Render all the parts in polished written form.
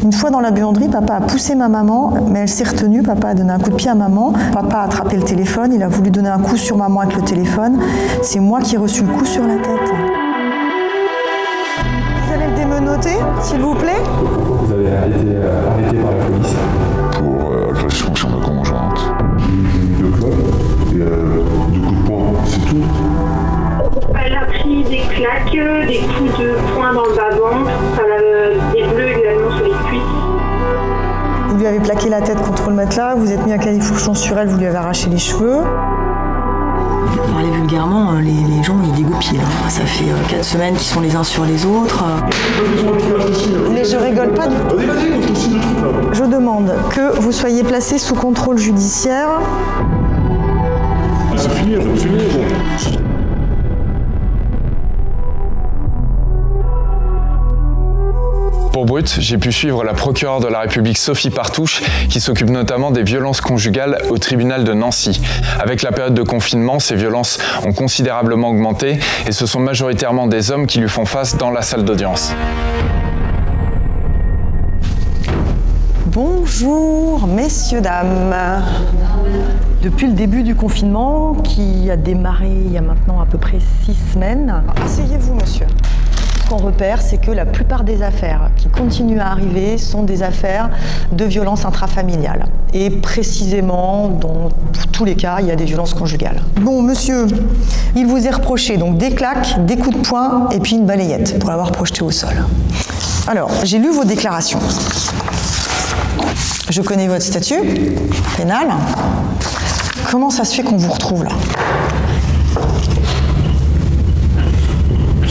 Une fois dans la buanderie, papa a poussé ma maman, mais elle s'est retenue. Papa a donné un coup de pied à maman. Papa a attrapé le téléphone. Il a voulu donner un coup sur maman avec le téléphone. C'est moi qui ai reçu le coup sur la tête. Vous allez le démenoter, s'il vous plaît? Vous avez été arrêté par la police pour agression sur ma conjointe. de clope et du coup de poing, c'est tout. Elle a pris des claques, des coups de poing dans le bas-ventre, elle a des bleus également sur les cuisses. Vous lui avez plaqué la tête contre le matelas, vous êtes mis un califourchon sur elle, vous lui avez arraché les cheveux. Pour parler vulgairement, les gens ils dégoupillent. Ça fait 4 semaines qu'ils sont les uns sur les autres. Mais je rigole pas du tout. Je demande que vous soyez placé sous contrôle judiciaire. C'est fini, c'est fini. Pour Brut, j'ai pu suivre la procureure de la République Sophie Partouche, qui s'occupe notamment des violences conjugales au tribunal de Nancy. Avec la période de confinement, ces violences ont considérablement augmenté et ce sont majoritairement des hommes qui lui font face dans la salle d'audience. Bonjour, messieurs, dames. Depuis le début du confinement, qui a démarré il y a maintenant à peu près 6 semaines, asseyez-vous, monsieur. Ce qu'on repère, c'est que la plupart des affaires qui continuent à arriver sont des affaires de violences intrafamiliales. Et précisément, dans tous les cas, il y a des violences conjugales. Bon, monsieur, il vous est reproché donc des claques, des coups de poing et puis une balayette pour l'avoir projeté au sol. Alors, j'ai lu vos déclarations. Je connais votre statut pénal. Comment ça se fait qu'on vous retrouve là?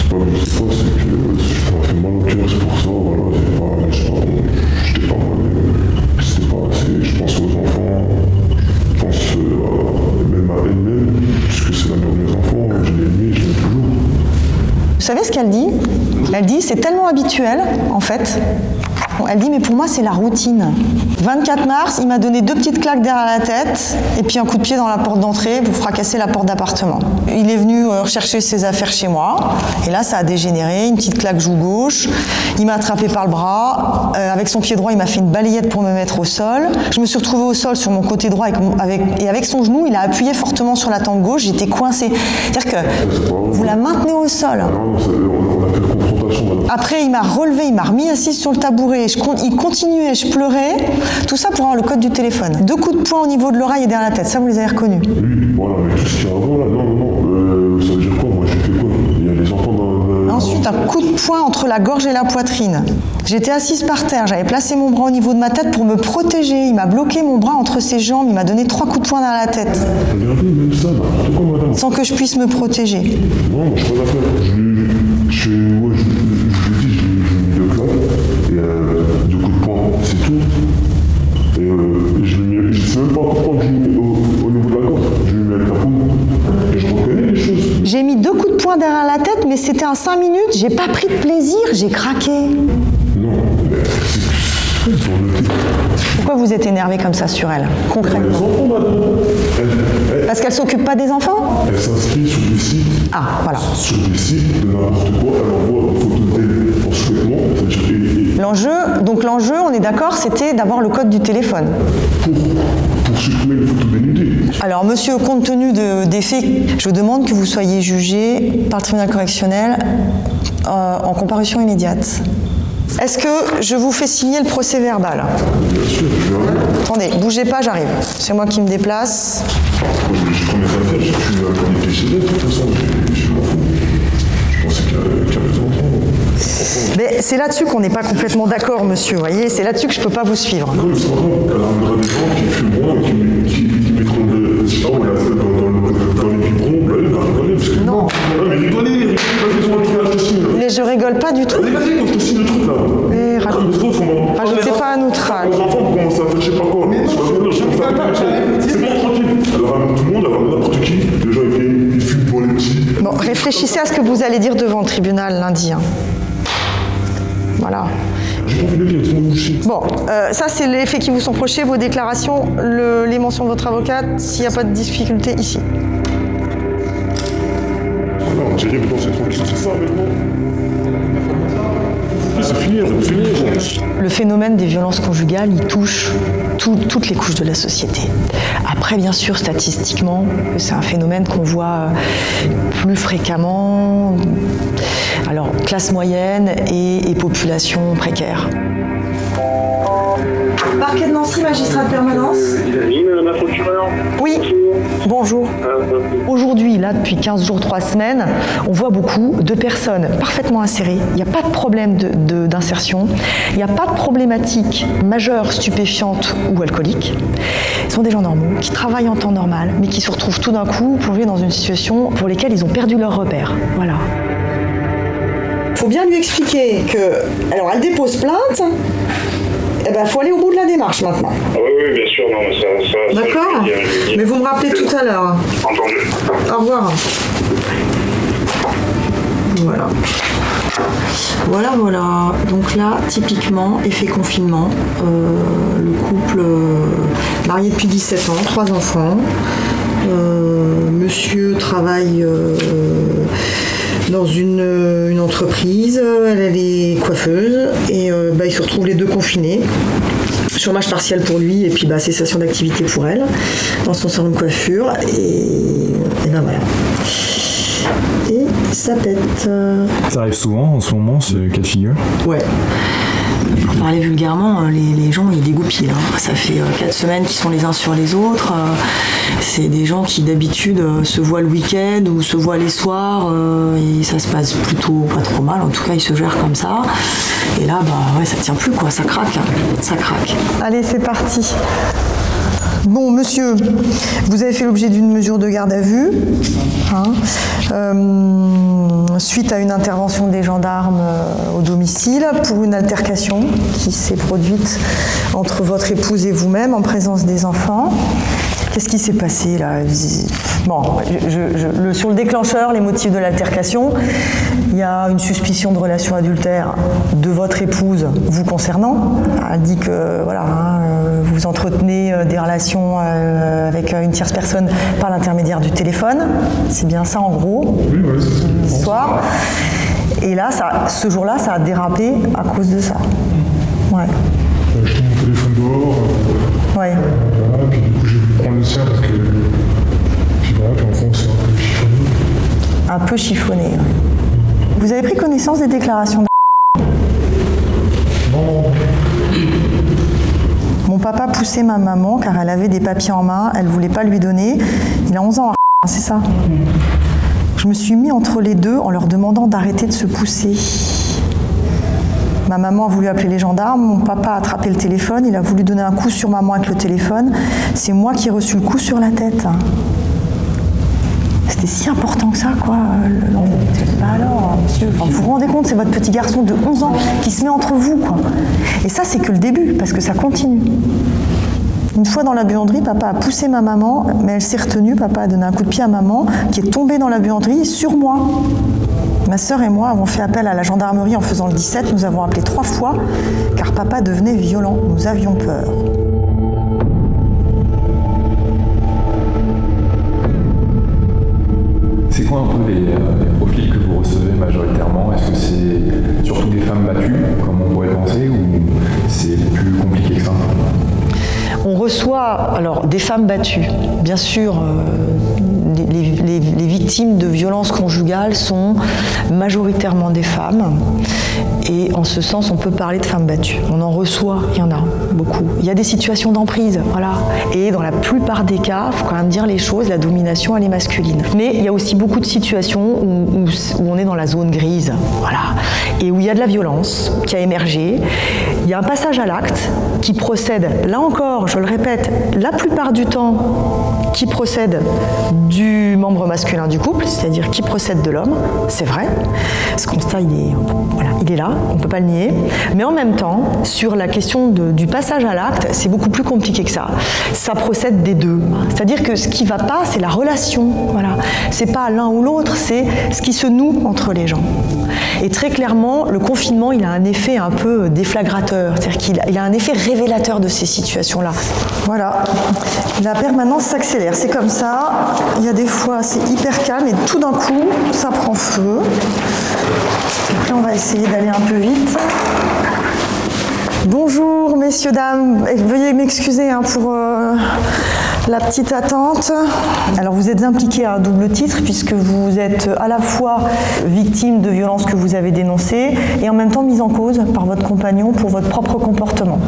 C'est que je m'en fait mal au cœur, c'est pour ça, voilà, j'étais pas mal, c'était pas assez, je pense aux enfants, je pense même à elle-même, puisque c'est la mère de mes enfants, je l'ai aimée, je l'aime toujours. Vous savez ce qu'elle dit? Elle dit, c'est tellement habituel, en fait. Elle dit, mais pour moi, c'est la routine. 24 mars, il m'a donné 2 petites claques derrière la tête et puis un coup de pied dans la porte d'entrée pour fracasser la porte d'appartement. Il est venu rechercher ses affaires chez moi et là, ça a dégénéré. Une petite claque joue gauche. Il m'a attrapé par le bras. Avec son pied droit, il m'a fait une balayette pour me mettre au sol. Je me suis retrouvée au sol sur mon côté droit et avec son genou, il a appuyé fortement sur la tempe gauche. J'étais coincée. C'est-à-dire que vous la maintenez au sol. Non, on a fait une confrontation. Après, il m'a relevé, il m'a remis assise sur le tabouret. Il continuait, je pleurais. Tout ça pour avoir le code du téléphone. 2 coups de poing au niveau de l'oreille et derrière la tête. Ça, vous les avez reconnus? Oui, voilà, mais tout ce qu'il y a avant, là, non. Ça veut dire quoi? Moi, j'ai fait quoi? Il y a des enfants dans... Ensuite, un coup de poing entre la gorge et la poitrine. J'étais assise par terre. J'avais placé mon bras au niveau de ma tête pour me protéger. Il m'a bloqué mon bras entre ses jambes. Il m'a donné 3 coups de poing dans la tête. Regardez, même ça, n'importe quoi, madame. Sans que je puisse me protéger. Non, je peux pas faire. Je lui ai dit, je lui ai mis 2 claques et 2 coups de poing, c'est tout. Et je lui ai mis, je sais même pas pourquoi je lui ai mis au niveau de la gorge. Je lui ai mis avec la paume. Et je reconnais les choses. J'ai mis 2 coups de poing derrière la tête, mais c'était en 5 minutes. J'ai pas pris de plaisir, j'ai craqué. Non, mais c'est dans le thé. Pourquoi vous êtes énervé comme ça sur elle, concrètement? Les enfants, madame. Parce qu'elle s'occupe pas des enfants? Elle s'inscrit sur des sites. Ah, voilà. Sur des sites de n'importe quoi. Elle envoie des photos d'elle en sous-vêtements. L'enjeu, on est d'accord, c'était d'avoir le code du téléphone. Pour supprimer les photos dénudées. Alors, monsieur, compte tenu des faits, je demande que vous soyez jugé par le tribunal correctionnel en comparution immédiate. Est-ce que je vous fais signer le procès verbal? Bien sûr, je vais arriver. Attendez, bougez pas, j'arrive. C'est moi qui me déplace. Moi, je prends mes affaires, je suis connecté chez elle, de toute façon, je m'en fous. Je pensais qu'il y avait des enfants. Mais c'est là-dessus qu'on n'est pas complètement d'accord, monsieur, vous voyez. C'est là-dessus que je ne peux pas vous suivre. Non, mais c'est pas grave. Elle ramènera des gens qui fumeront et qui mettront de... Je sais pas, on l'a fait dans les biberons, là, elle va rigoler, parce que... Non, mais rigolez, mais je rigole pas du tout. Vas-y, on te signe le truc, là. Mais rajoutez pas un outrage. Les enfants vont commencer à faire je sais pas quoi. C'est bon, tranquille. Elle ramène tout le monde, elle ramène n'importe qui. Les gens, ils viennent, ils fument pour les petits. Bon, réfléchissez à ce que vous allez dire devant le tribunal lundi. Hein. Voilà. J'ai pas envie de dire, tout le monde bouché. Bon, ça c'est les faits qui vous sont reprochés, vos déclarations, les mentions de votre avocate, s'il n'y a pas de difficulté ici. Non, j'ai rien dans cette tranquille, c'est ça maintenant. C'est fini, c'est fini. Le phénomène des violences conjugales, il touche toutes les couches de la société. Après, bien sûr, statistiquement, c'est un phénomène qu'on voit plus fréquemment, alors classe moyenne et population précaire. Parquet de Nancy, magistrat de permanence. Oui, madame la procureure. Oui, bonjour. Aujourd'hui, là, depuis 15 jours, 3 semaines, on voit beaucoup de personnes parfaitement insérées. Il n'y a pas de problème d'insertion. Il n'y a pas de problématique majeure, stupéfiante ou alcoolique. Ce sont des gens normaux qui travaillent en temps normal, mais qui se retrouvent tout d'un coup plongés dans une situation pour laquelle ils ont perdu leur repère. Voilà. Il faut bien lui expliquer que... Alors, elle dépose plainte. Eh ben, faut aller au bout de la démarche maintenant. Ah oui, bien sûr, non, mais ça d'accord. Mais vous me rappelez tout à l'heure. Entendu. Au revoir. Voilà. Voilà. Donc là, typiquement, effet confinement. Le couple marié depuis 17 ans, 3 enfants. Monsieur travaille dans une entreprise, elle est coiffeuse et ils se retrouvent les deux confinés. Chômage partiel pour lui et puis cessation d'activité pour elle dans son salon de coiffure et ben voilà. Et ça pète. Ça arrive souvent en ce moment, ce cas de figure? Ouais. Pour parler vulgairement, les gens ils dégoupillent. Ça fait 4 semaines qu'ils sont les uns sur les autres. C'est des gens qui d'habitude se voient le week-end ou se voient les soirs et ça se passe plutôt pas trop mal. En tout cas, ils se gèrent comme ça. Et là, ça tient plus quoi, ça craque. Ça craque. Allez, c'est parti. Bon, monsieur, vous avez fait l'objet d'une mesure de garde à vue, suite à une intervention des gendarmes au domicile pour une altercation qui s'est produite entre votre épouse et vous-même en présence des enfants. Qu'est-ce qui s'est passé là? Bon, sur le déclencheur, les motifs de l'altercation, il y a une suspicion de relation adultère de votre épouse vous concernant. Elle dit que vous entretenez des relations avec une tierce personne par l'intermédiaire du téléphone. C'est bien ça en gros, l'histoire. Et là, ce jour-là, ça a dérapé à cause de ça. Ouais. J'ai mis mon téléphone dehors. Ouais. Voilà, puis du coup j'ai voulu prendre le sien parce que. Puis voilà, puis en fond c'est un peu chiffonné. Un peu chiffonné, ouais. Vous avez pris connaissance des déclarations de... Non. Mon papa poussait ma maman car elle avait des papiers en main, elle ne voulait pas lui donner. Il a 11 ans, c'est ça. Je me suis mis entre les deux en leur demandant d'arrêter de se pousser. Ma maman a voulu appeler les gendarmes, mon papa a attrapé le téléphone, il a voulu donner un coup sur maman avec le téléphone. C'est moi qui ai reçu le coup sur la tête. C'était si important que ça, quoi. Alors, monsieur, vous vous rendez compte, c'est votre petit garçon de 11 ans qui se met entre vous, quoi. Et ça, c'est que le début, parce que ça continue. Une fois dans la buanderie, papa a poussé ma maman, mais elle s'est retenue. Papa a donné un coup de pied à maman, qui est tombée dans la buanderie sur moi. Ma sœur et moi avons fait appel à la gendarmerie en faisant le 17. Nous avons appelé 3 fois, car papa devenait violent. Nous avions peur. C'est quoi un peu les profils que vous recevez majoritairement? Est-ce que c'est surtout des femmes battues, comme on pourrait penser, ou c'est plus compliqué que ça? On reçoit alors des femmes battues. Bien sûr, les victimes de violences conjugales sont majoritairement des femmes. Et en ce sens, on peut parler de femmes battues. On en reçoit, il y en a beaucoup. Il y a des situations d'emprise, voilà. Et dans la plupart des cas, il faut quand même dire les choses, la domination, elle est masculine. Mais il y a aussi beaucoup de situations où on est dans la zone grise, voilà. Et où il y a de la violence qui a émergé. Il y a un passage à l'acte qui procède, là encore, je le répète, la plupart du temps, qui procède du membre masculin du couple, c'est-à-dire qui procède de l'homme, c'est vrai. Ce constat, il est là, on ne peut pas le nier. Mais en même temps, sur la question du passage à l'acte, c'est beaucoup plus compliqué que ça. Ça procède des deux. C'est-à-dire que ce qui ne va pas, c'est la relation. Voilà. Ce n'est pas l'un ou l'autre, c'est ce qui se noue entre les gens. Et très clairement, le confinement, il a un effet un peu déflagrateur. C'est-à-dire qu'il a un effet révélateur de ces situations-là. Voilà. La permanence s'accélère. C'est comme ça. Il y a des fois, c'est hyper calme et tout d'un coup, ça prend feu. Donc là, on va essayer d'aller un peu vite. Bonjour messieurs, dames, veuillez m'excuser pour la petite attente. Alors vous êtes impliqués à un double titre puisque vous êtes à la fois victime de violences que vous avez dénoncées et en même temps mise en cause par votre compagnon pour votre propre comportement.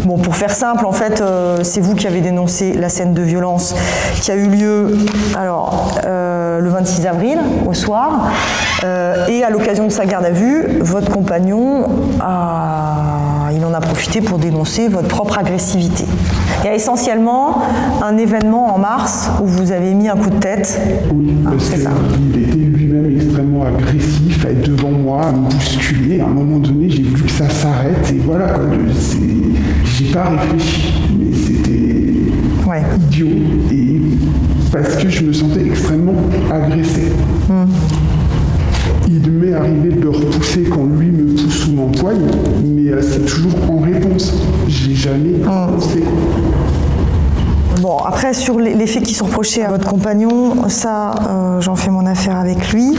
Bon, pour faire simple, en fait, c'est vous qui avez dénoncé la scène de violence qui a eu lieu le 26 avril au soir et à l'occasion de sa garde à vue, votre compagnon il en a profité pour dénoncer votre propre agressivité. Il y a essentiellement un événement en mars où vous avez mis un coup de tête. Oui, parce qu'il était lui-même extrêmement agressif, à être devant moi, à me bousculer. À un moment donné, j'ai voulu que ça s'arrête et voilà, quoi. J'ai pas réfléchi, mais c'était idiot. Et parce que je me sentais extrêmement agressé. Il m'est arrivé de le repousser quand lui me pousse ou m'empoigne, mais c'est toujours en réponse. Je l'ai jamais poussé. Bon, après, sur les faits qui sont reprochés à votre compagnon, ça, j'en fais mon affaire avec lui.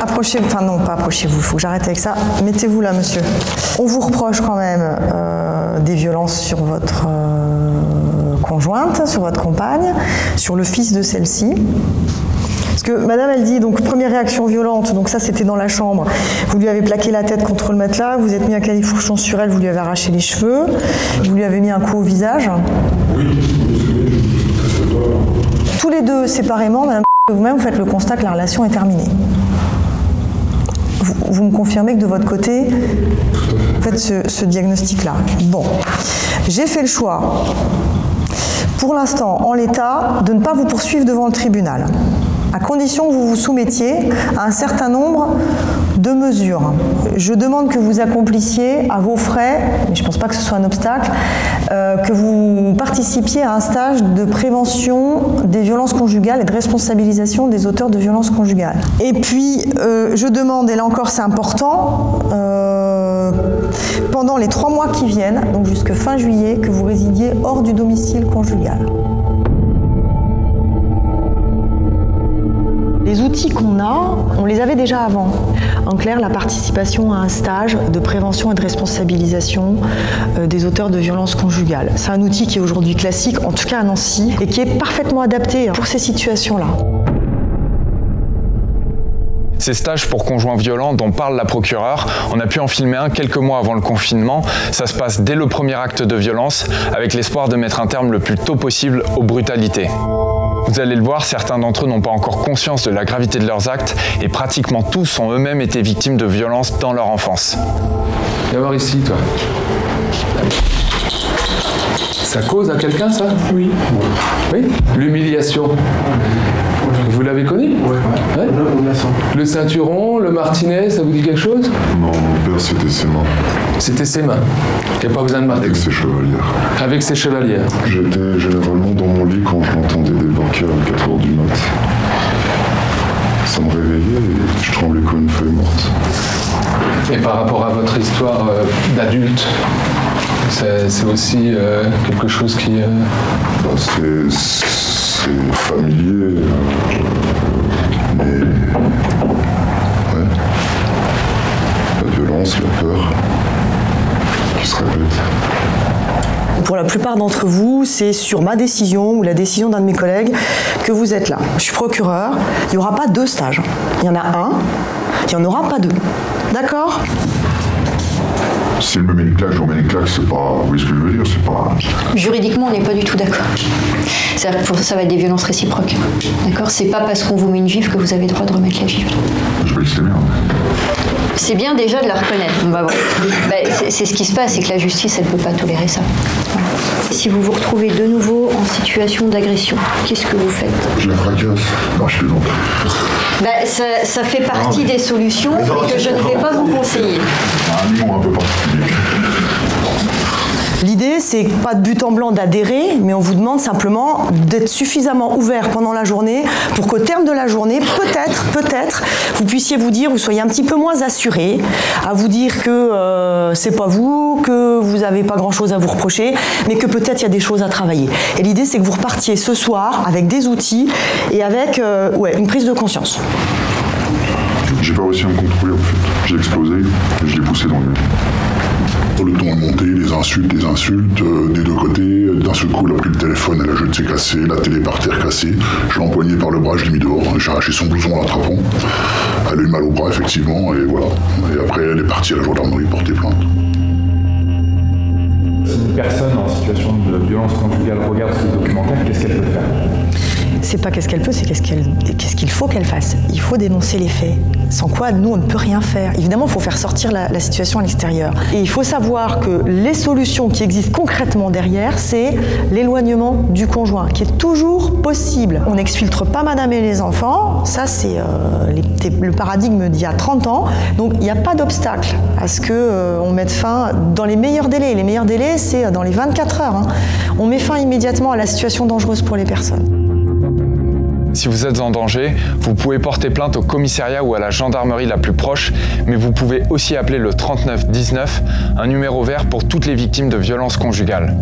Approchez-vous, enfin non, pas approchez-vous, il faut que j'arrête avec ça. Mettez-vous là, monsieur. On vous reproche quand même des violences sur votre conjointe, sur votre compagne, sur le fils de celle-ci. Parce que madame, elle dit, donc première réaction violente, donc ça c'était dans la chambre, vous lui avez plaqué la tête contre le matelas, vous êtes mis un califourchon sur elle, vous lui avez arraché les cheveux, vous lui avez mis un coup au visage. Oui, tous les deux séparément, madame, vous-même, vous faites le constat que la relation est terminée. Vous me confirmez que de votre côté, vous faites ce diagnostic-là. Bon, j'ai fait le choix, pour l'instant, en l'état, de ne pas vous poursuivre devant le tribunal, à condition que vous vous soumettiez à un certain nombre de mesures. Je demande que vous accomplissiez à vos frais, mais je ne pense pas que ce soit un obstacle, que vous participiez à un stage de prévention des violences conjugales et de responsabilisation des auteurs de violences conjugales. Et puis, je demande, et là encore c'est important, pendant les 3 mois qui viennent, donc jusque fin juillet, que vous résidiez hors du domicile conjugal. Les outils qu'on a, on les avait déjà avant. En clair, la participation à un stage de prévention et de responsabilisation des auteurs de violences conjugales. C'est un outil qui est aujourd'hui classique, en tout cas à Nancy, et qui est parfaitement adapté pour ces situations-là. Ces stages pour conjoints violents dont parle la procureure, on a pu en filmer un quelques mois avant le confinement. Ça se passe dès le premier acte de violence, avec l'espoir de mettre un terme le plus tôt possible aux brutalités. Vous allez le voir, certains d'entre eux n'ont pas encore conscience de la gravité de leurs actes et pratiquement tous ont eux-mêmes été victimes de violences dans leur enfance. Viens voir ici, toi. Ça cause à quelqu'un, ça? Oui. Oui? L'humiliation. Vous l'avez connu? Ouais. Le ceinturon, le martinet, ça vous dit quelque chose? Non, mon père, c'était ses mains. C'était ses mains. Il n'y a pas besoin de marteau. Avec ses chevalières. Avec ses chevalières. J'étais généralement dans mon lit quand je l'entendais débarquer à 4h du mat. Ça me réveillait et je tremblais comme une feuille morte. Et par rapport à votre histoire d'adulte, c'est aussi quelque chose qui... C'est familier, mais... Ouais. La violence, la peur, qui se répète. Pour la plupart d'entre vous, c'est sur ma décision ou la décision d'un de mes collègues que vous êtes là. Je suis procureur, il n'y aura pas 2 stages. Il y en a un, il n'y en aura pas 2. D'accord ? S'il me met une claque, je remets une claque, c'est pas... Vous voyez ce que je veux dire? C'est pas... Juridiquement, on n'est pas du tout d'accord. C'est-à-dire que ça va être des violences réciproques. D'accord? C'est pas parce qu'on vous met une gifle que vous avez le droit de remettre la gifle. Je vais laisser bien. C'est bien déjà de la reconnaître. C'est ce qui se passe, c'est que la justice, elle ne peut pas tolérer ça. Voilà. Si vous vous retrouvez de nouveau en situation d'agression, qu'est-ce que vous faites? Je la fracasse. Non, je plaisante. Ça fait partie des solutions que je ne vais pas vous conseiller. Un humour un peu particulier. L'idée, c'est pas de but en blanc d'adhérer, mais on vous demande simplement d'être suffisamment ouvert pendant la journée pour qu'au terme de la journée, peut-être, vous puissiez vous dire, vous soyez un petit peu moins assuré, à vous dire que c'est pas vous, que vous n'avez pas grand-chose à vous reprocher, mais que peut-être il y a des choses à travailler. Et l'idée, c'est que vous repartiez ce soir avec des outils et avec une prise de conscience. J'ai pas réussi à me contrôler en fait. J'ai explosé et je l'ai poussé dans le mur. Le ton est monté, les insultes, des deux côtés. D'un seul coup, elle a pris le téléphone, elle a jeté cassé, la télé par terre cassée. Je l'ai empoigné par le bras, je l'ai mis dehors. J'ai arraché son blouson en l'attrapant. Elle a eu mal au bras, effectivement, et voilà. Et après, elle est partie à la gendarmerie porter plainte. Si une personne en situation de violence conjugale regarde ce documentaire, qu'est-ce qu'elle peut faire ? C'est pas qu'est-ce qu'elle peut, c'est qu'est-ce qu'il faut qu'elle fasse. Il faut dénoncer les faits. Sans quoi, nous, on ne peut rien faire. Évidemment, il faut faire sortir la situation à l'extérieur. Et il faut savoir que les solutions qui existent concrètement derrière, c'est l'éloignement du conjoint, qui est toujours possible. On n'exfiltre pas madame et les enfants. Ça, c'est le paradigme d'il y a 30 ans. Donc, il n'y a pas d'obstacle à ce qu'on mette fin dans les meilleurs délais. Les meilleurs délais, c'est dans les 24 heures. Hein. On met fin immédiatement à la situation dangereuse pour les personnes. Si vous êtes en danger, vous pouvez porter plainte au commissariat ou à la gendarmerie la plus proche, mais vous pouvez aussi appeler le 39 19, un numéro vert pour toutes les victimes de violences conjugales.